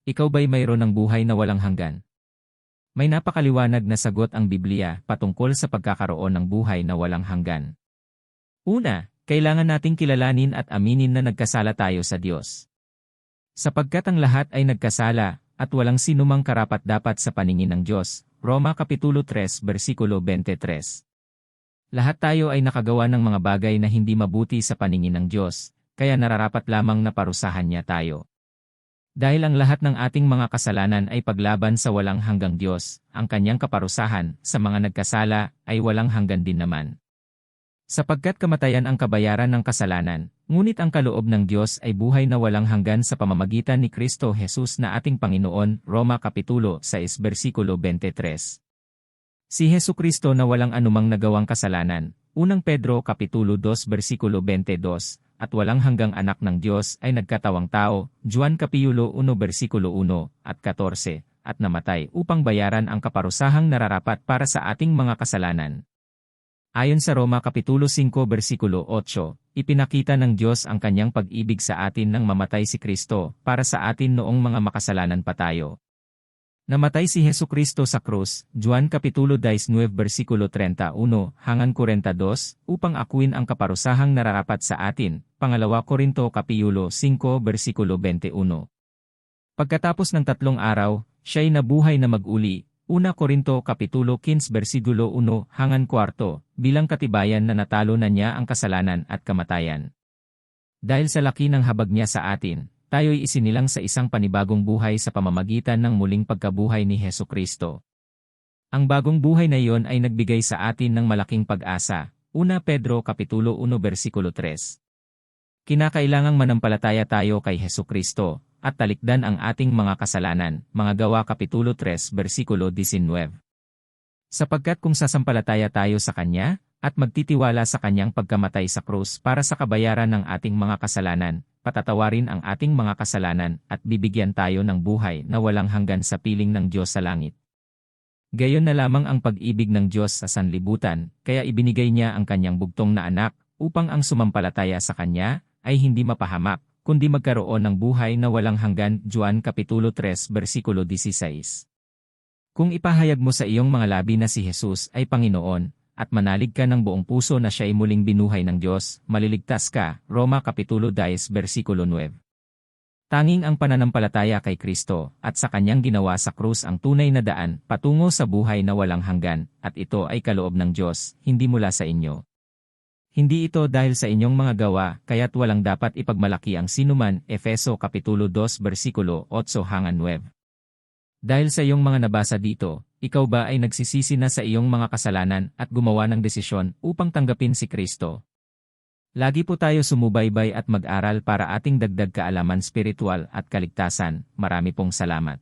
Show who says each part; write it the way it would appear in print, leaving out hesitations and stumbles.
Speaker 1: Ikaw ba'y mayroon ng buhay na walang hanggan? May napakaliwanag na sagot ang Biblia patungkol sa pagkakaroon ng buhay na walang hanggan. Una, kailangan nating kilalanin at aminin na nagkasala tayo sa Diyos. Sapagkat ang lahat ay nagkasala, at walang sinumang karapat-dapat sa paningin ng Diyos. Roma Kapitulo 3 versikulo 23. Lahat tayo ay nakagawa ng mga bagay na hindi mabuti sa paningin ng Diyos, kaya nararapat lamang na parusahan niya tayo. Dahil ang lahat ng ating mga kasalanan ay paglaban sa walang hanggang Diyos, ang kanyang kaparusahan sa mga nagkasala ay walang hanggan din naman. Sapagkat kamatayan ang kabayaran ng kasalanan, ngunit ang kaloob ng Diyos ay buhay na walang hanggan sa pamamagitan ni Kristo Jesus na ating Panginoon. Roma Kapitulo 6 versikulo 23. Si Hesukristo na walang anumang nagawang kasalanan, unang Pedro Kapitulo 2 versikulo 22, at walang hanggang anak ng Diyos ay nagkatawang tao, Juan Kapitulo 1 versikulo 1 at 14, at namatay upang bayaran ang kaparusahang nararapat para sa ating mga kasalanan. Ayon sa Roma Kapitulo 5 versikulo 8, ipinakita ng Diyos ang kanyang pag-ibig sa atin nang mamatay si Kristo para sa atin noong mga makasalanan pa tayo. Namatay si Hesukristo sa krus, Juan Kapitulo 19 versikulo 31 hanggang 42, upang akuin ang kaparusahang nararapat sa atin. Pangalawa Korinto Kapitulo 5 versikulo 21. Pagkatapos ng 3 araw, siya'y nabuhay na mag-uli. 1 Korinto Kapitulo 15 versikulo 1 hanggang 4, bilang katibayan na natalo na niya ang kasalanan at kamatayan. Dahil sa laki ng habag niya sa atin, tayo'y isinilang sa isang panibagong buhay sa pamamagitan ng muling pagkabuhay ni Hesukristo. Ang bagong buhay na iyon ay nagbigay sa atin ng malaking pag-asa. 1 Pedro Kapitulo 1 versikulo 3. Kinakailangang manampalataya tayo kay Hesukristo at talikdan ang ating mga kasalanan. Mga Gawa Kapitulo 3 versikulo 19. Sapagkat kung sasampalataya tayo sa Kanya at magtitiwala sa Kanyang pagkamatay sa krus para sa kabayaran ng ating mga kasalanan, patatawarin ang ating mga kasalanan at bibigyan tayo ng buhay na walang hanggan sa piling ng Diyos sa langit. Gayon na lamang ang pag-ibig ng Diyos sa sanlibutan, kaya ibinigay niya ang kanyang bugtong na anak, upang ang sumampalataya sa Kanya ay hindi mapahamak, kundi magkaroon ng buhay na walang hanggan. Juan Kapitulo 3 versikulo 16. Kung ipahayag mo sa iyong mga labi na si Jesus ay Panginoon, at manalig ka ng buong puso na siya ay muling binuhay ng Diyos, maliligtas ka. Roma Kapitulo 10 versikulo 9. Tanging ang pananampalataya kay Kristo at sa kanyang ginawa sa krus ang tunay na daan patungo sa buhay na walang hanggan, at ito ay kaloob ng Diyos, hindi mula sa inyo. Hindi ito dahil sa inyong mga gawa, kaya't walang dapat ipagmalaki ang sinuman. Efeso Kapitulo 2 versikulo 8 hanggang 9. Dahil sa iyong mga nabasa dito, ikaw ba ay nagsisisi na sa iyong mga kasalanan at gumawa ng desisyon upang tanggapin si Kristo? Lagi po tayo sumubaybay at mag-aral para ating dagdag kaalaman spiritual at kaligtasan. Marami pong salamat.